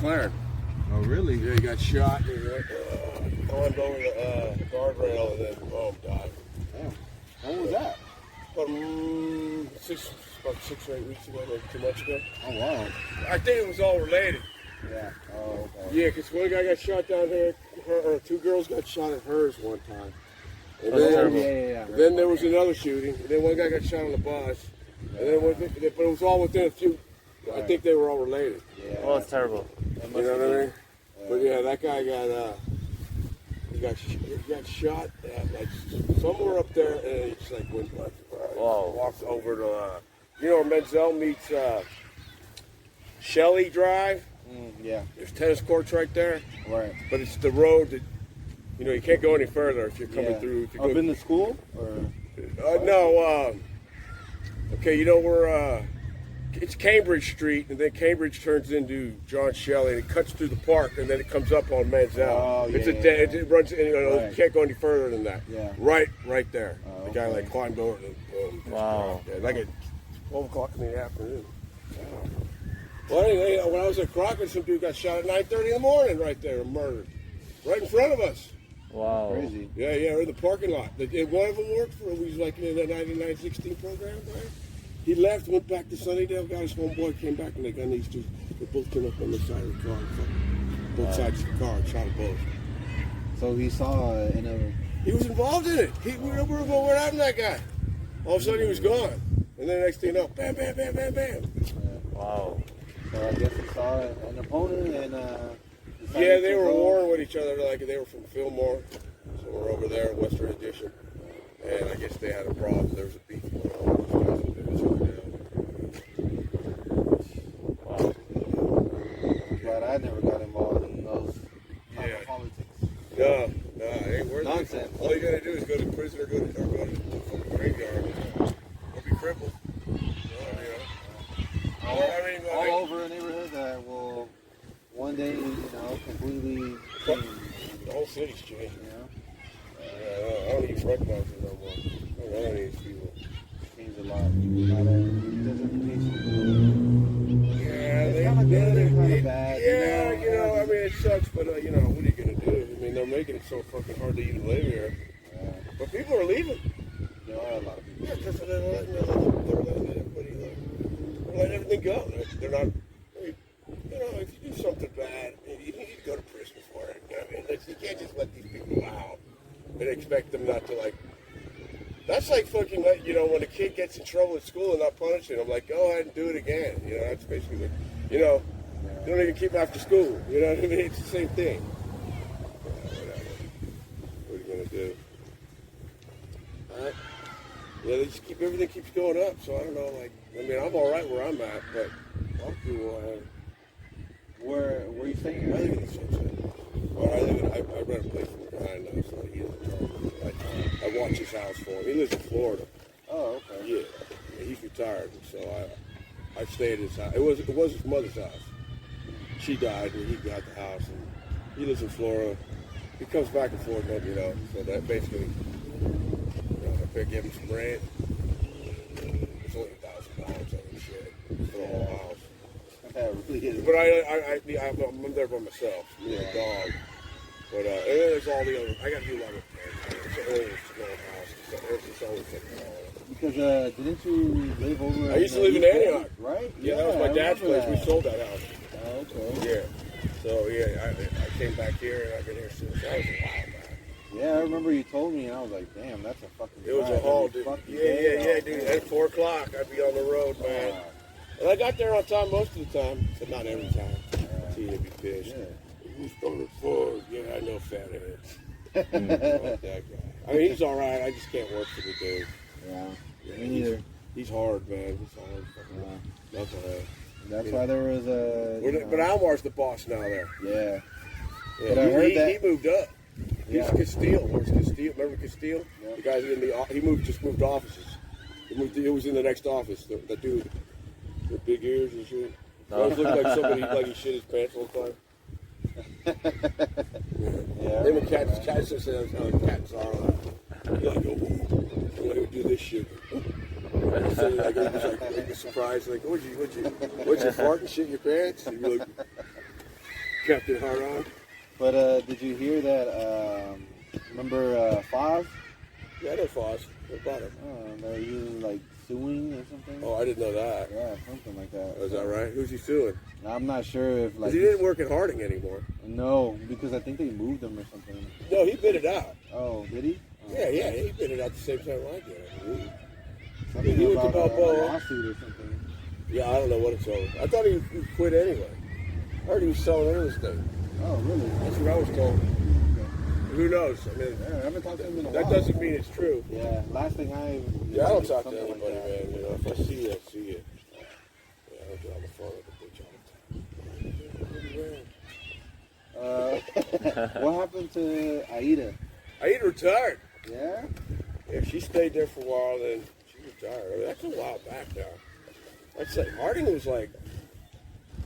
McLaren. Oh, really? Yeah, he got shot. And he went, climbed over the guardrail and then died. Damn. When was that? About 6 or 8 weeks ago, maybe 2 months ago. Oh, wow. I think it was all related. Yeah. Oh, okay. Yeah, because one guy got shot down here, or 2 girls got shot at hers one time. And That's then, terrible. Yeah. then there was another shooting, and then one guy got shot on the bus. And then, but it was all within a few. I think they were all related. Yeah. Oh, it's terrible. You know what I mean? But yeah, that guy got shot at like somewhere up there, and he just like went like walked over to where Menzel meets Shelley Drive. Yeah. There's tennis courts right there. Right. But it's the road that you can't go any further if you're coming through. If you Up in the school or? No. Okay, where it's Cambridge Street, and then Cambridge turns into John Shelley, and it cuts through the park, and then it comes up on Menzel. Oh, yeah, It runs. You Right. can't go any further than that. Yeah. Right there. Oh, The guy okay. like climbed over and boom. Wow. Yeah, like at 12 o'clock in the afternoon. Well, anyway, when I was at Crockett, some dude got shot at 9:30 in the morning right there, murdered, right in front of us. Wow. Crazy. Yeah, in the parking lot. And one of them worked for, he was like in the 9916 program, right? He left, went back to Sunnydale, got his homeboy, came back, and they got these two. They both came up on the side of the car, both sides of the car, and shot them both. So he saw He was involved in it. What happened to that guy? All of a sudden, he was gone. And then the next thing you know, bam, bam, bam, bam, bam. Wow. So I guess he saw an opponent and Yeah, they were warring with each other, like they were from Fillmore. So we're over there in Western Addition. And I guess they had a problem. There was a beef going on. Wow. I'm glad I never got involved in those type of politics. No, it ain't worth Nonsense. it. All you gotta do is go to prison or go to the graveyard or be crippled. All over a neighborhood that will one day, completely change. The whole city's changed. Yeah. I don't even recognize it no more. I don't need these people. Changed a lot. A lot of gentrification. Yeah, It's kind of good and kind of bad. Yeah, I mean, it sucks, but, what are you going to do? I mean, they're making it so fucking hard to even live here. But people are leaving. There are a lot of people. Yeah, because they're letting everything go. They're not, if you do something bad, you need to go to prison for it. I mean, you can't just let these people out and expect them not to, that's like fucking, when a kid gets in trouble at school and not punishing them, like, go ahead and do it again. That's basically, you don't even keep them after school. You know what I mean? It's the same thing. Whatever. What are you going to do? All right. Yeah, everything keeps going up, so I don't know, I'm all right where I'm at, but I'll do Where are you staying? I live in the Sunset. Well, I rent a place from behind us, so he is in charge. I watch his house for him. He lives in Florida. Oh, okay. Yeah, he's retired, so I stay at his house. It was his mother's house. She died when he got the house, and he lives in Florida. He comes back and forth, so that basically, I give him some rent. It's only $1,000 on the shit for the whole house. Really is. But I'm there by myself, me and a dog. But and then there's all the other. I got to do a lot of repairs. It's an old house. It's always Because didn't you live over? I used to live in Antioch. Right? Yeah, that was my dad's place. We sold that house. Oh, okay. Yeah. So I came back here and I've been here since. That was a while back. Yeah, I remember you told me, and I was like, damn, that's a fucking. It was a haul, dude. Yeah, dude. At 4 o'clock, I'd be on the road, man. And I got there on time most of the time, but not every time. See, you'd be pissed. Yeah. You started 4. Yeah, I know, fathead. Fuck that guy. I mean, he's all right. I just can't work for the dude. Yeah, me neither. He's hard, man. He's hard. Knucklehead. That's why there was a. But Almar's the boss now there. Yeah. But I heard that he moved up. He's Castile. Where's Castile? Remember Castile? Yeah. The guy just moved offices. He was in the next office. That dude with big ears and shit. He always looked like somebody like he shit his pants all the time. Yeah. Him and Cat says Cat and Zara. He like, oh, he would do this shit. So, he was surprised, like, what'd you fart and shit in your pants? And you're like, kept it hard on. But did you hear that? Remember Foz? Yeah, I know Foz. What about him? They're using like suing or something. Oh, I didn't know that. Yeah, something like that. Oh, is that right? Who's he suing? I'm not sure if like. Because he didn't work at Harding anymore. No, because I think they moved him or something. No, he bid it out. Oh, did he? Oh. Yeah, he bid it out the same time I did. Something he went to about Balboa. a lawsuit or something. Yeah, I don't know what it's over. I thought he quit anyway. I heard he was selling real estate. Oh, really? That's what I was told. Who knows? I mean, Yeah, I haven't talked to him in a that while. doesn't mean it's true. Yeah, last thing I. Yeah, I don't talk to something like anybody, that. man. You know, if I see you, I see you. Yeah, I don't get on the phone with the bitch all the time. What happened to Aida? Aida retired. Yeah? Yeah, she stayed there for a while, then she retired. I mean, that's a while back now. I'd say Harding was like,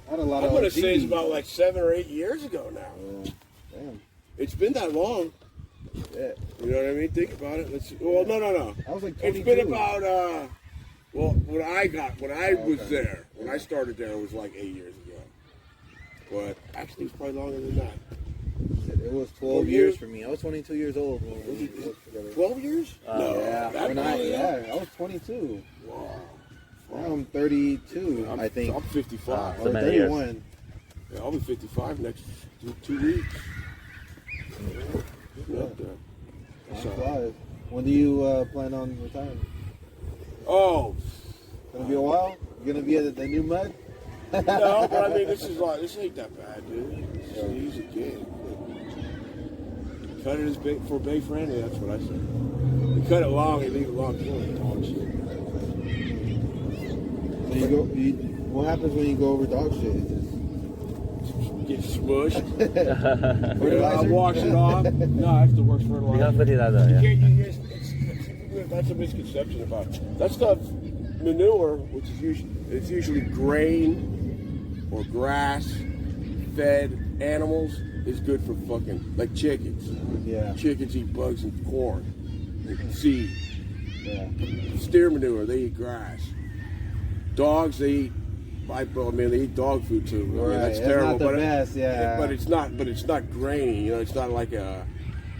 I had a lot I'm of going to say it's OGs. about like 7 or 8 years ago now. Yeah. Damn. It's been that long. Yeah. You know what I mean? Think about it. Let's see. Well, no. I was like It's 22. been about, well, when I was okay. there, when I started there, it was like 8 years ago. But actually, it's probably longer than that. It was 12 years for me. I was 22 years old when we worked together. 12 years? No. Yeah, that when long ago? I was 22. Wow. Now I'm 32, I think. I'm 55. So Or many years. 31. Yeah, I'll be 55 next 2 weeks. Getting up there. Time flies. When do you plan on retiring? Oh, Gonna be a while? You gonna be at the new mud? no, but I mean, this ain't that bad, dude. This is an easy gig. Cut it as big for Bay friendly, that's what I say. You cut it long, you leave it long, you don't dog shit. What happens when you go over dog shit? Get smushed. Fertilizer? I'll wash it off. No, that's the worst fertilizer. Bigyan fertilizer, You yeah. can't use that's a misconception about it. That stuff, manure, which is usually grain or grass fed animals, is good for fucking like chickens. Yeah. Chickens eat bugs and corn and seed. Yeah. Steer manure, they eat grass. Dogs, they eat. They eat dog food too. I mean, Right, that's it's terrible. not the best, yeah. But it's not grainy. You know, it's not like a.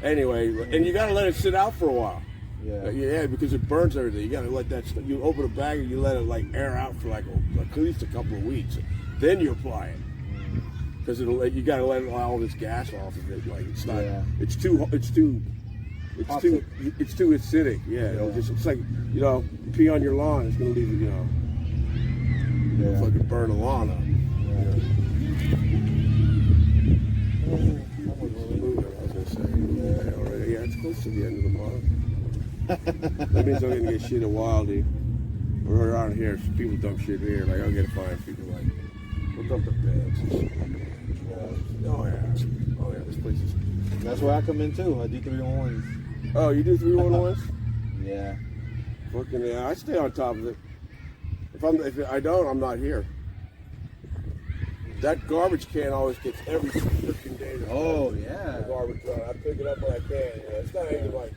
Anyway, and you got to let it sit out for a while. Yeah. Yeah, because it burns everything. You got to let that. You open a bag and you let it like air out for like at least a couple of weeks. Then you apply it. Because you got to let all this gas off of it. Like it's not. Yeah. It's too acidic. Yeah. It's like pee on your lawn. It's gonna leave it. Yeah. Fucking burn a lawn up. Yeah, it's close to the end of the month. That means I'm gonna get shit in Wildy. Or around here, people dump shit here. Like I'll get fined. People like, we'll dump the beds and shit. Oh yeah, this place is. That's where I come in too. I do 311s. Oh, you do 311s? Yeah. Fucking yeah, I stay on top of it. If I don't, I'm not here. That garbage can always gets every freaking day. Oh yeah. The garbage run. I pick it up when I can. It's not even like,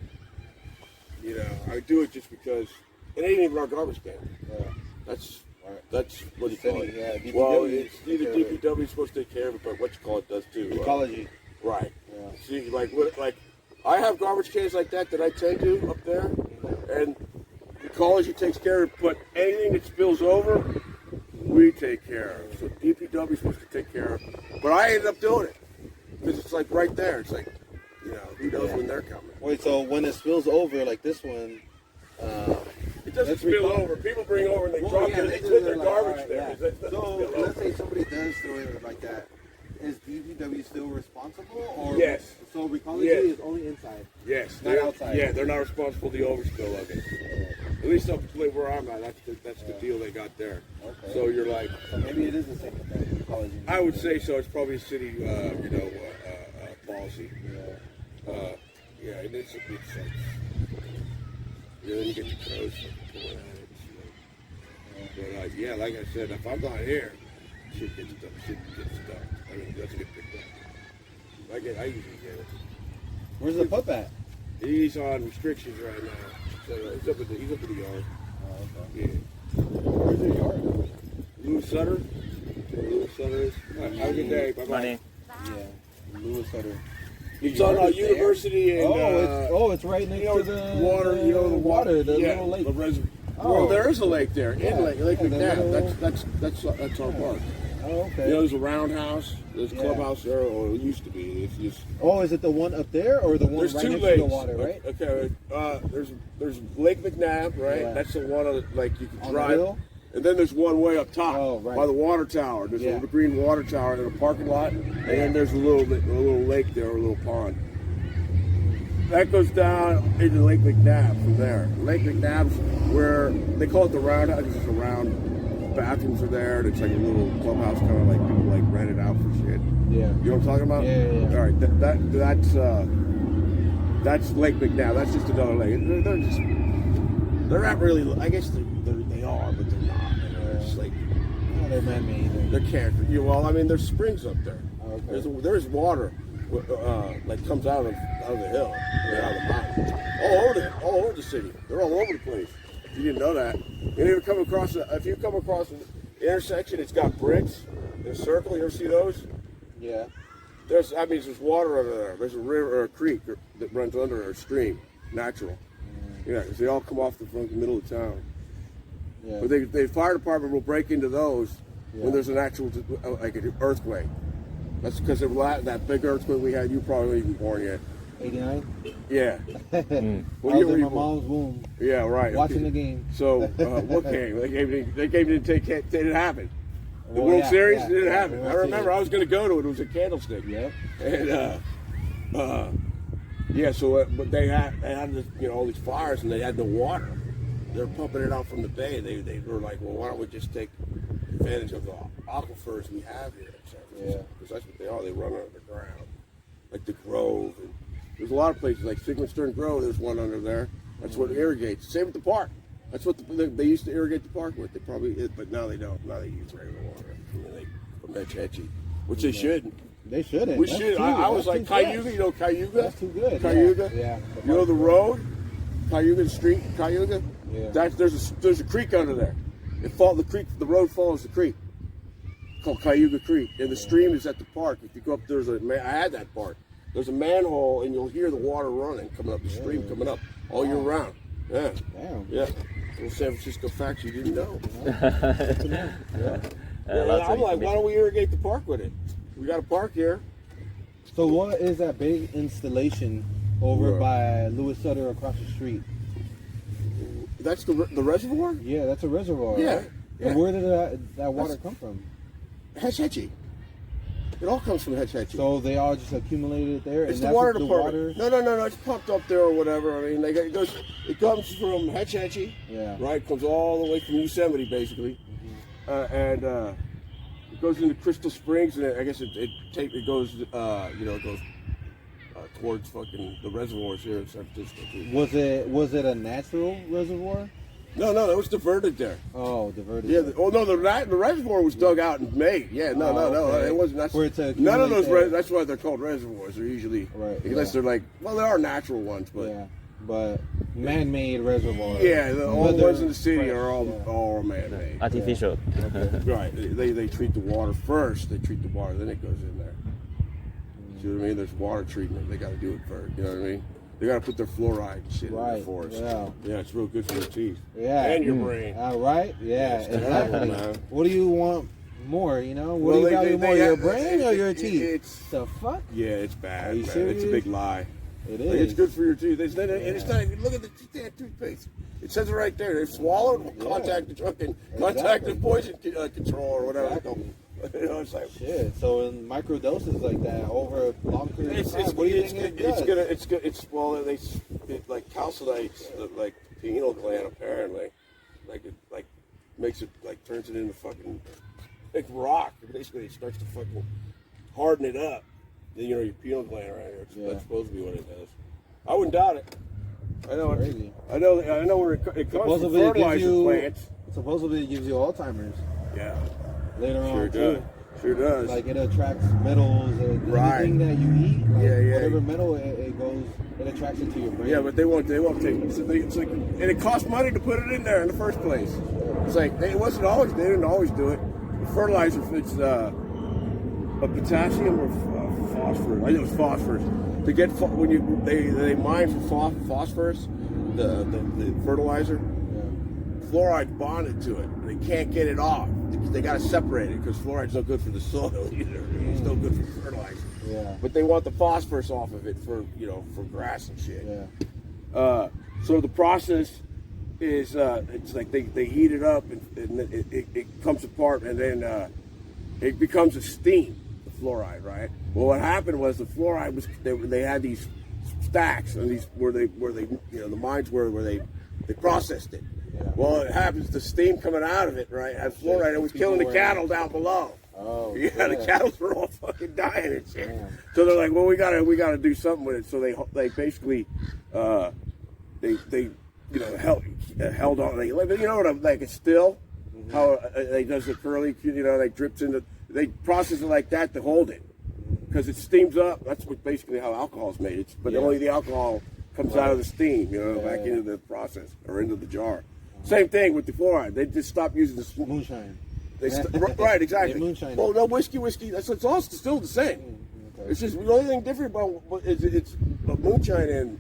I do it just because it ain't even our garbage can. Yeah. That's what you call it. Yeah, DPW Well, it's either DPW is supposed to take care of it, but what you call it does too. Ecology. Right. Yeah. See, like I have garbage cans like that I tend to up there, and Ecology takes care of it, but anything that spills over, we take care of. So DPW is supposed to take care of it. But I ended up doing it because it's like right there. It's like, who knows when they're coming. Wait, so when it spills over like this one, It doesn't spill over. People bring over and they drop it. They put their garbage there. Yeah. It doesn't So spill over. let's say somebody does throw it like that. Is DPW still responsible? Or Yes. So Ecology Yes. is only inside. Yes, Not outside. Yeah, they're not responsible for the overspill of it. At least up where I'm at, that's the deal they got there. Okay. So you're like, So maybe it is the same thing. Ecology. I would say so. It's probably a city, policy. Yeah. And it's like, then you get the crows pulling at it. But like I said, if I'm not here, shit gets done. I mean, it doesn't get picked up. I usually get it. Where's the pup at? He's on restrictions right now. So he's up in the yard. Oh, okay. Yeah. Where's your yard? Lou Sutter is. All right, have a good day. Bye bye. Money. Yeah, Lewis Sutter. It's on University and it's right next to the water. the water, the little lake. The reservoir. Oh. Well, there is a lake there. Yeah. Lake McNabb. Little... That's our park. Oh, okay. You know, there's a roundhouse. There's a clubhouse there, or it used to be. It's just. Oh, is it the one up there or the one There's right two next lakes. to the water, right? Okay. There's Lake McNabb, right? Yeah. That's the one like you can On drive. the hill? And then there's one way up top right. by the water tower. There's a green water tower in a parking lot, and then there's a little lake there, a little pond. That goes down into Lake McNabb from there. Lake McNabb's where they call it the roundhouse. It's just a round. Bathrooms are there. It's like a little clubhouse, kind of like people like rent it out for shit. Yeah. You know what I'm talking about? Yeah. All right. That's Lake McNabb. That's just another lake. They're not really. I guess they are, but they're not. They're just like. Oh, they're man-made. They're character. Well, I mean, there's springs up there. Okay. There's water, like comes out of the hill, out of the mountain, all over the city. They're all over the place. You didn't know that. If you come across an intersection, it's got bricks in a circle. You ever see those? Yeah. That means there's water under there. There's a river or a creek that runs under a stream, natural. Yeah, because they all come off the middle of town. Yeah. But the fire department will break into those when there's an actual like an earthquake. That's because of that big earthquake we had. You probably weren't even born yet. 89? Yeah. I was in my mom's womb. Yeah, right. Watching the game. So, what game? They didn't happen. The World Series didn't happen. I remember I was going to go to it. It was a Candlestick. Yep. And, but they had this, all these fires and they had no water. They were pumping it out from the bay. They were like, well, why don't we just take advantage of the aquifers we have here in San Francisco? Because that's what they are. They run underground. Like the Grove. And there's a lot of places like Sigmund Stern Grove. There's one under there. That's what irrigates. Same with the park. That's what they used to irrigate the park with. They probably, but now they don't. Now they use regular water from that Hetchy, which they shouldn't. They shouldn't. We should. I was like Cayuga. You know Cayuga? That's too good. Cayuga. Yeah. You know the road, Cayuga Street, Cayuga. Yeah. There's a creek under there. The road follows the creek, called Cayuga Creek, and the stream is at the park. If you go up, I had that part. There's a manhole, and you'll hear the water running, coming up the stream, coming up all year round. Yeah. Damn. Yeah. Little San Francisco facts you didn't know. I'm like, why don't we irrigate the park with it? We got a park here. So what is that big installation over by Lewis Sutter across the street? That's the reservoir? Yeah, that's a reservoir. Yeah. Right? And where did that water come from? Hetchy. It all comes from Hetchy. So they all just accumulated there? It's and the that's water the department. Water? No. It's pumped up there or whatever. I mean, it comes from Hetchy. Yeah. Right? It comes all the way from Yosemite, basically. And it goes into Crystal Springs, and I guess it goes, it goes towards fucking the reservoirs here in San Francisco, too. Was it a natural reservoir? No, it was diverted there. Oh, diverted. Yeah. The reservoir was dug out and made. Yeah. No. Okay. It wasn't. None of those. That's why they're called reservoirs. They're usually unless they're like. Well, there are natural ones, but but man-made reservoirs. Yeah, all the ones in the city are all man-made. Artificial. Okay. Right. They treat the water first. They treat the water, then it goes in there. See what I mean? There's water treatment. They got to do it first. You know what I mean? They got to put their fluoride and shit in their forest. Yeah, it's real good for your teeth. Yeah. And your brain. Right? Yeah, exactly. What do you want more, What do you value more, your brain or your teeth? The fuck? Yeah, it's bad, Are you man. serious? It's a big lie. It Like, is. it's good for your teeth. It's not, and it's not even, look at the damn toothpaste. It says it right there. They've swallowed, contact the poison control or whatever. Exactly. It's like shit. So in micro doses like that over a long period of time, what do you think it's good. It like calcinates the pineal gland apparently, it makes it turns it into fucking rock. Basically, it starts to fucking harden it up. Then your pineal gland right here. That's supposed to be what it does. I wouldn't doubt it. I know it. Crazy. I know where it comes from fertilizer plants. Supposedly it gives you Alzheimer's. Yeah. Later on, Sure does. Sure does. Like it attracts metals and anything that you eat. Whatever metal it attracts it to your brain. Yeah, but they won't take it. It's like, and it costs money to put it in there in the first place. It's like they didn't always do it. The fertilizer, a potassium or phosphorus. I think it was phosphorus. To get when they mine for phosphorus, the fertilizer. Fluoride bonded to it. They can't get it off. They got to separate it because fluoride's no good for the soil either. It's no good for fertilizer. Yeah. But they want the phosphorus off of it for for grass and shit. Yeah. So the process is it's like they heat it up and it comes apart and then it becomes a steam. The fluoride, right? Well, what happened was the fluoride was they had these stacks and these where they the mines where they processed it. Yeah. Well, it happens the steam coming out of it, right? Had fluoride. It was killing the cattle down below. Oh, yeah, the cattle were all fucking dying and shit. Damn. So they're like, well, we gotta do something with it. So they basically they held on. They what I'm like it's still how they does the curly. They drips into. They process it like that to hold it because it steams up. That's basically how alcohol is made. But only the alcohol comes out of the steam, back into the process or into the jar. Same thing with the fluoride. They just stopped using the moonshine. Right, exactly. Moonshine. Well, no whiskey. It's all still the same. Okay. It's just the only thing different about it's moonshine and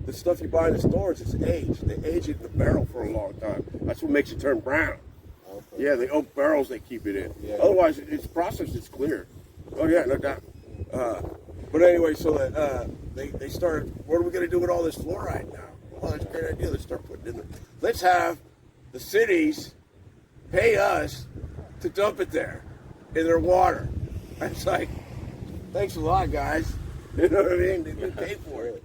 the stuff you buy in the stores. It's aged. They age it in the barrel for a long time. That's what makes it turn brown. Okay. Yeah, the oak barrels they keep it in. Yeah. Otherwise, it's processed. It's clear. Oh yeah, no doubt. But anyway, so that they started. What are we going to do with all this fluoride now? Well, that's a great idea. Let's start putting it in. Let's have the cities pay us to dump it there in their water. It's like, thanks a lot, guys. You know what I mean? They pay for it.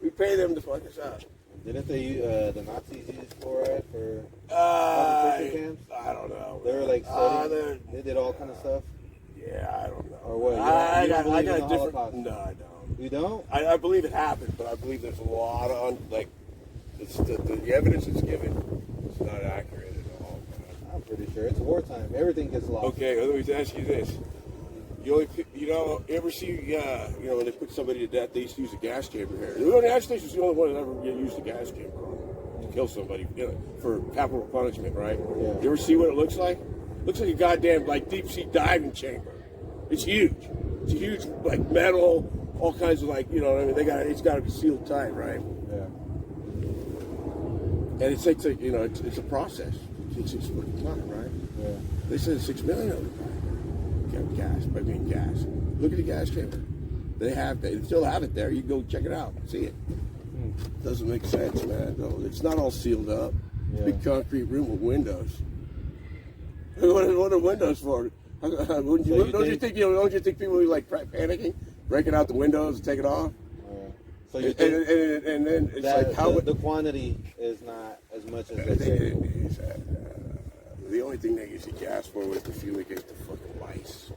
We pay them to fuck us up. Didn't they, the Nazis use fluoride for concentration camps? I don't know. They were like studying, they did all kind of stuff? Yeah, I don't know. Or what? I got a different. Holocaust? No, I don't. You don't? I believe it happened, but I believe there's a lot of the evidence it's given is not accurate at all. I'm pretty sure it's wartime. Everything gets lost. Okay, let me ask you this: you ever see when they put somebody to death, they used to use a gas chamber here. The United States was the only one that ever used a gas chamber to kill somebody for capital punishment, right? Yeah. You ever see what it looks like? Looks like a goddamn deep sea diving chamber. It's huge. It's a huge metal, all kinds of it's got to be sealed tight, right? Yeah. And it's it's a process. It's fucking time, right? Yeah. They said 6 million of them gas. Look at the gas chamber. They still have it there. You can go check it out, see it. Doesn't make sense, man. No, it's not all sealed up. Yeah. Big concrete room with windows. What are windows for? Don't you think people would be like panicking, breaking out the windows and take it off? So you and then it's that, like how the quantity is not as much as they say. The only thing they use the gas for was to fuel against the fucking lice.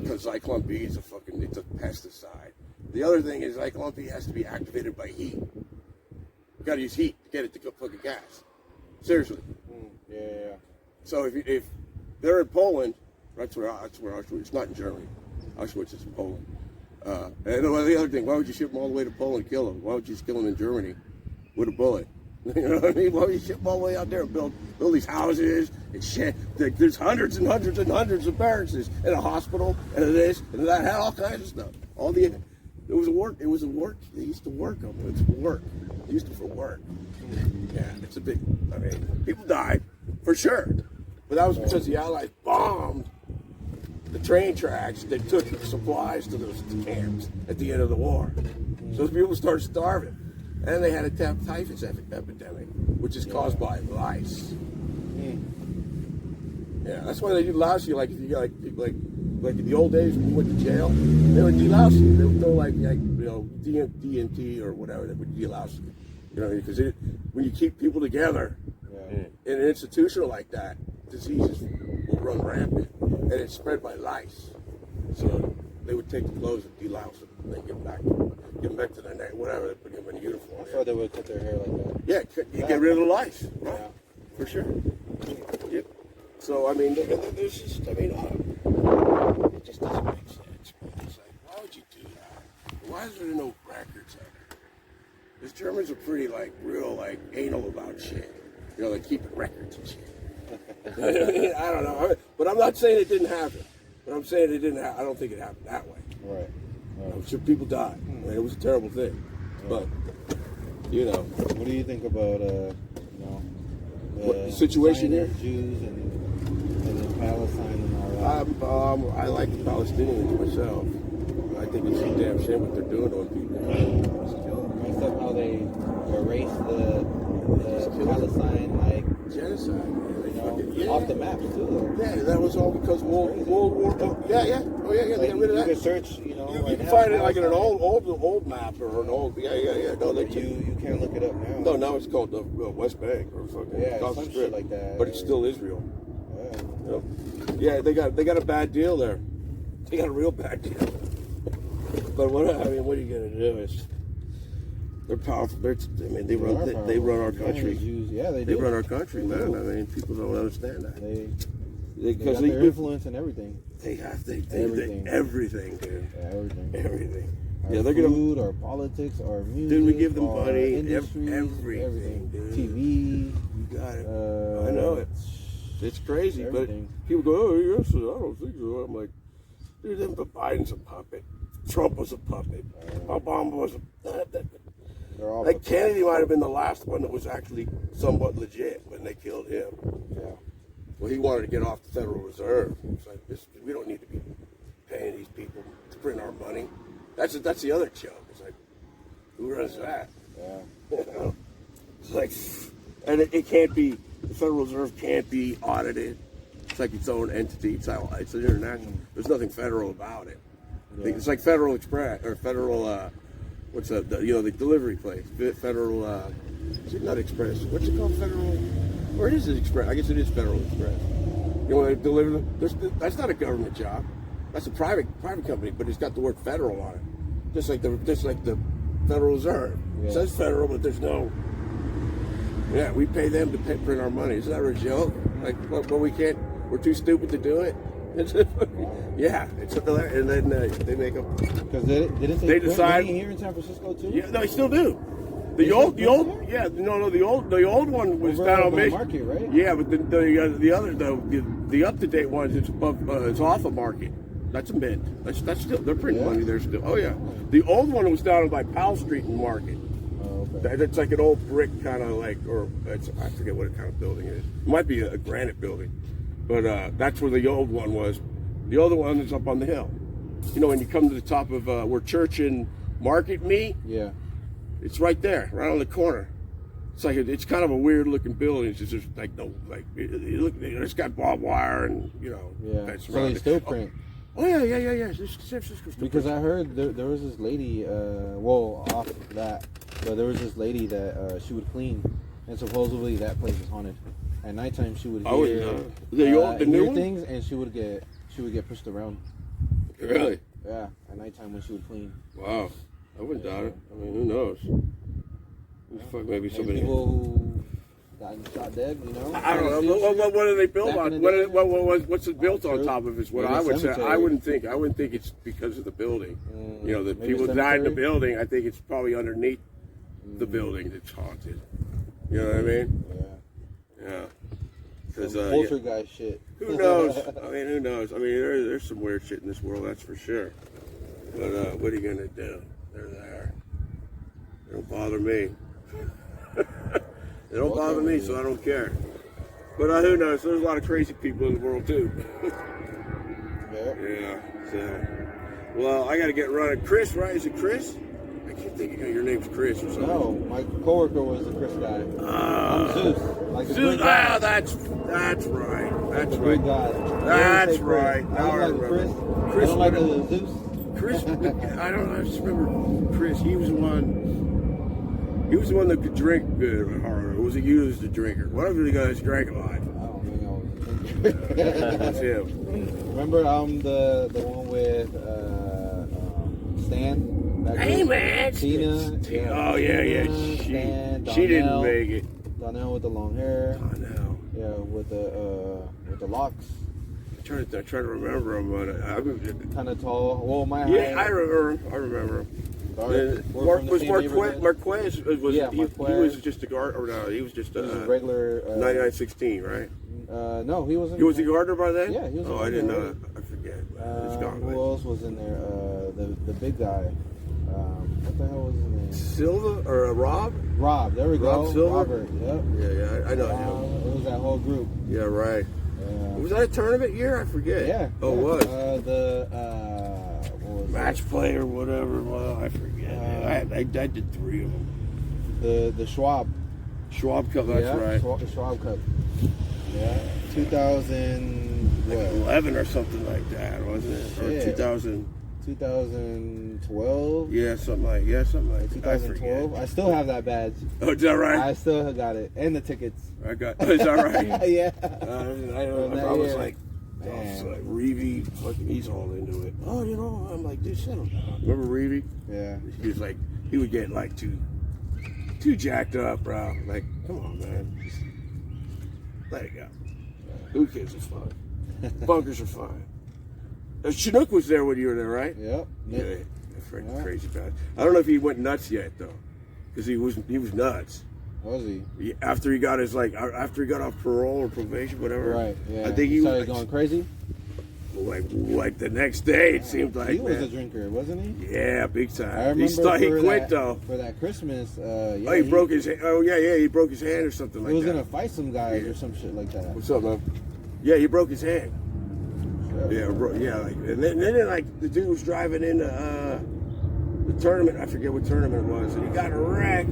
Because Zyklon B is it's a pesticide. The other thing is Zyklon B has to be activated by heat. You got to use heat to get it to go fucking gas. Seriously. Yeah. So if they're in Poland, that's where Auschwitz. It's not in Germany. Auschwitz is in Poland. And the other thing, why would you ship them all the way to Poland and kill them? Why would you just kill them in Germany with a bullet? You know what I mean? Why would you ship them all the way out there and build these houses and shit? There's hundreds and hundreds and hundreds of barracks and a hospital and this and that. Had all kinds of stuff. It was a work. They used to work on it. It's work. They used it for work. Yeah, it's a big. People died for sure, but that was because the Allies bombed the train tracks that took supplies to those camps at the end of the war. So people started starving, and they had a typhus epidemic, which is caused by lice. Yeah, that's why they do louse you. Like if you like in the old days when you went to jail, they would delouse you. They would throw DMT or whatever. They would delouse you. Because when you keep people together in an institution like that, diseases will run rampant, and it's spread by lice. So they would take the clothes and delouse them, and then give them back to their neck, whatever. They put them in a uniform. I thought they would cut their hair like that. Yeah, you get rid of the lice. Right? Yeah, for sure. Yep. So there's just it just doesn't make sense. It's like, why would you do that? Why is there no records of it? Because Germans are pretty real anal about shit. They keep records and shit. I don't know, but I'm not saying it didn't happen. But I'm saying it didn't. I don't think it happened that way. Right. I'm sure people died. I mean, it was a terrible thing. But you know, what do you think about the situation here? Jews and in Palestine and all that. I like the Palestinians myself. I think it's a damn shame what they're doing to people. Messed up how they erased the Palestine genocide. Off the map too. Though. Yeah, that was all because World War. Yeah. Oh yeah. They got rid of that. You can search, you can find it like in an old map or an old. Yeah. No, you can't look it up now. No, now it's called the West Bank or fucking some Strip, shit like that. but it's still Israel. Yeah. Yeah, they got a bad deal there. They got a real bad deal. But what are you gonna do? They're powerful. They run our country. Yeah, they run our country, man. I mean, people don't understand that. They got their influence and everything. They have everything, dude. Yeah, everything. Our they're food, our politics, our music. Dude, we give them money, everything. dude. TV. You got it. I know it. It's crazy, everything. But people go, "Oh, yes, I don't think so." I'm like, dude, Biden's a puppet. Trump was a puppet. Obama was a. Like Kennedy might have been the last one that was actually somewhat legit when they killed him. Yeah. Well, he wanted to get off the Federal Reserve. It's like we don't need to be paying these people to print our money. That's the other joke. It's like, who runs that? Yeah. You know? It's like, and it can't be. The Federal Reserve can't be audited. It's like its own entity. It's an international. There's nothing federal about it. Yeah. It's like Federal Express or Federal. What's the delivery place? Federal, not Express. What's it called? Federal, or is it Express? I guess it is Federal Express. You know, they deliver. That's not a government job. That's a private company, but it's got the word federal on it. Just like the Federal Reserve. Yeah. It says federal, but there's no. Yeah, we pay them to print our money. Isn't that a joke? Like, but we can't. We're too stupid to do it. Yeah, and then they make up. Because they decide here in San Francisco too. Yeah, no, they still do. The old one was down on Mission Market, right? Yeah, but the up to date ones, it's off of Market. That's a mint. That's still they're printing money there still. Oh yeah, the old one was down by Powell Street in Market. Oh, okay. It's like an old brick kind of like, I forget what kind of building it is. It might be a granite building. But that's where the old one was. The other one is up on the hill. You know, when you come to the top of where Church and Market meet. Yeah. It's right there, right on the corner. It's like it's kind of a weird looking building. It's just like it's got barbed wire and Yeah. So they still print. Oh yeah. San Francisco still because I heard there was this lady. Off that, but there was this lady that she would clean, and supposedly that place is haunted. At nighttime, she would hear the new one? things, and she would get pushed around. Really? Yeah. At nighttime when she would clean. Wow. I wouldn't doubt it. I mean, who knows? Maybe somebody. People who got shot dead, I don't know. What are they built on? What's it built on top of? Is what I would say. I wouldn't think it's because of the building. The people died in the building. I think it's probably underneath the building that's haunted. You know what I mean? Yeah. Because poltergeist shit. Who knows? Who knows? There's some weird shit in this world, that's for sure. But what are you gonna do? They're there. They don't bother me. They don't bother me, so I don't care. But who knows? There's a lot of crazy people in the world too. Yeah. So, well, I got to get running. Chris, right? Is it Chris? I can't think of your name's Chris or something. No, my coworker was the Chris guy. I'm Zeus. Zeus. That's right. That's right. That's right. Now I remember. Chris. I don't like the Zeus. Chris, I don't know. I just remember Chris. He was the one that could drink good or harder. Or was he used a drinker? One of the guys drank a lot. I don't think I was a drinker. That's him. Remember the one with Stan? Hey man, Tina. Oh yeah. Stan, she didn't make it. Donnell with the long hair. Donnell. Yeah, with the locks. I try to remember him, but kind of tall. Well, my height. Yeah, I remember him. Marquez he was just a guard, or no, he was just a regular 9916, right? No, he wasn't. He was a gardener by then? Yeah, he was. I didn't know. I forget. forget. It's gone. Who else was in there? The big guy. What the hell was his name? Silva or Rob? Rob. There we go. Rob Silver? Robert. Yep. Yeah, I know him. It was that whole group. Yeah, right. Was that a tournament year? I forget. Yeah. Oh, it was. What was Match play or whatever. Well, I forget. I did 3 of them. The Schwab Cup. That's right. The Schwab Cup. Yeah. 2011 or something like that, wasn't it? Or Yeah. 2012. Yeah, something like that. 2012. I still have that badge. Oh, is that right? I still got it, and the tickets. Is that right? Yeah. I was like, Reevy, fucking, he's all into it. Oh, I'm like, dude, settle down. Remember Reevy? Yeah. He was like, he would get like too jacked up, bro. Like, come on, man. Just let it go. Who cares? It's fun. Bunkers are fine. Chinook was there when you were there, right? Yep. Yeah, freaking crazy bad. I don't know if he went nuts yet though, because he was nuts. Was he? After he got after he got off parole or probation, whatever. Right. Yeah. I think he started was going crazy. Like the next day, it seemed like. He was a drinker, wasn't he? Yeah, big time. I remember he quit though. For that Christmas. Yeah, he broke his hand. Oh yeah, he broke his hand or something like that. He was gonna fight some guys or some shit like that. What's up, man? Yeah, he broke his hand. Yeah, and then like the dude was driving into the tournament. I forget what tournament it was, and he got a wreck.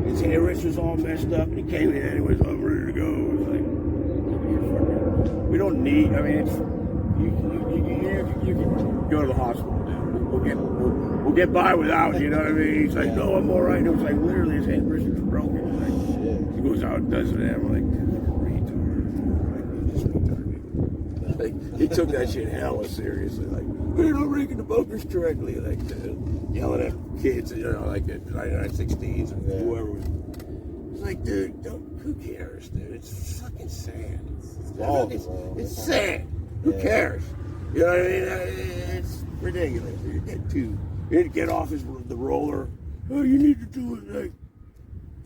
His hand wrist was all messed up, and he came in anyways. I'm ready to go. I was like, we don't need. I mean, you can go to the hospital, dude. We'll get by without. You know what I mean? He's like, no, I'm all right. It was like literally his hand wrist was broken. Like, he goes out and does it. And I'm like, like, he took that shit hella seriously. Like, we're not ranking the bunkers correctly. Like, yelling at kids, like the 9916s and whoever was. It's like, dude, who cares, dude? It's fucking sand. It's sand. Who cares? You know what I mean? It's ridiculous. You need to get off the roller. Oh, you need to do it like.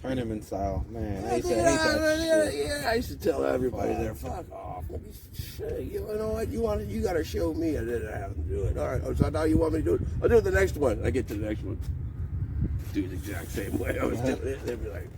Tournament style, man. I used to hate that shit. Yeah, I used to tell everybody there, fuck off. You know what? You got to show me. I didn't have to do it. All right. So now you want me to do it? I'll do the next one. I get to the next one. Do the exact same way I was doing it. They'd be like,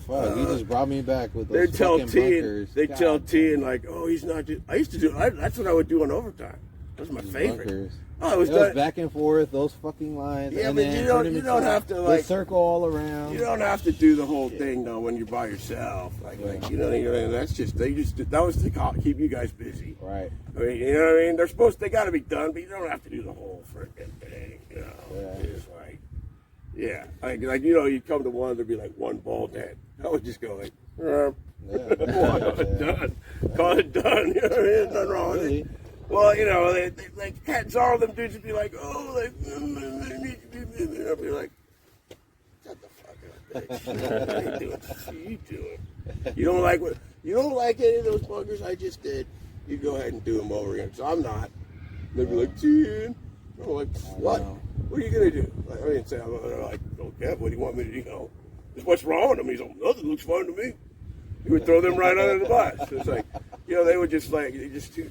"Fuck, you just brought me back with those fucking bunkers." They tell T and like, "Oh, he's not." I used to do. That's what I would do on overtime. That was my favorite. Bunkers. Oh, it was back and forth, those fucking lines. Yeah, and but then you don't have to like circle all around. You don't have to do the whole thing though when you're by yourself. Like you know, that's just that was to keep you guys busy. Right. I mean, you know what I mean? They got to be done, but you don't have to do the whole freaking thing. You know, it's like, like you come to one, there'd be like one bald head. I would just go like, done. Call it done. You know what I mean? Nothing wrong with it. Well, you know, they like all of them dudes would be like, oh, like, I'd be like, shut the fuck up, bitch. You do it. You don't like any of those bunkers I just did. You go ahead and do them over again. So I'm not. They'd be like, Gene. I'm like, what? What are you gonna do? Like, I didn't say I'm like, okay, what do you want me to do? You know, what's wrong with him? He's like, nothing looks fine to me. You would throw them right under the bus. So it's like, you know, they would just like, just too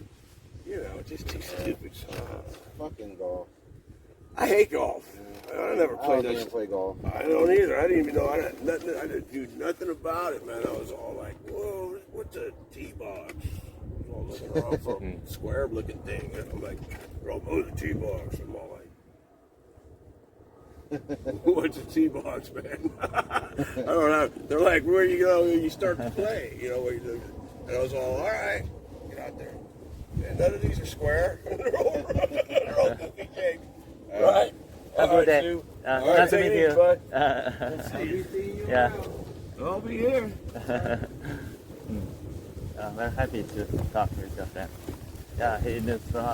stupid. Fucking golf. I hate golf. I never played that. I didn't play golf. I don't either. I didn't even know. I didn't do nothing about it, man. I was all like, whoa, what's a tee box? I was all looking around for a square-looking thing. And I'm like, oh, the tee box. I'm all like, what's a tee box, man? I don't know. They're like, where you go? You start to play. You know, and I was all right. Get out there. And none of these are square. They're all goofy shapes. Right. Have a good day. Nice to meet you. Yeah. I'll be here. Very happy to talk with your friend. Yeah, he knows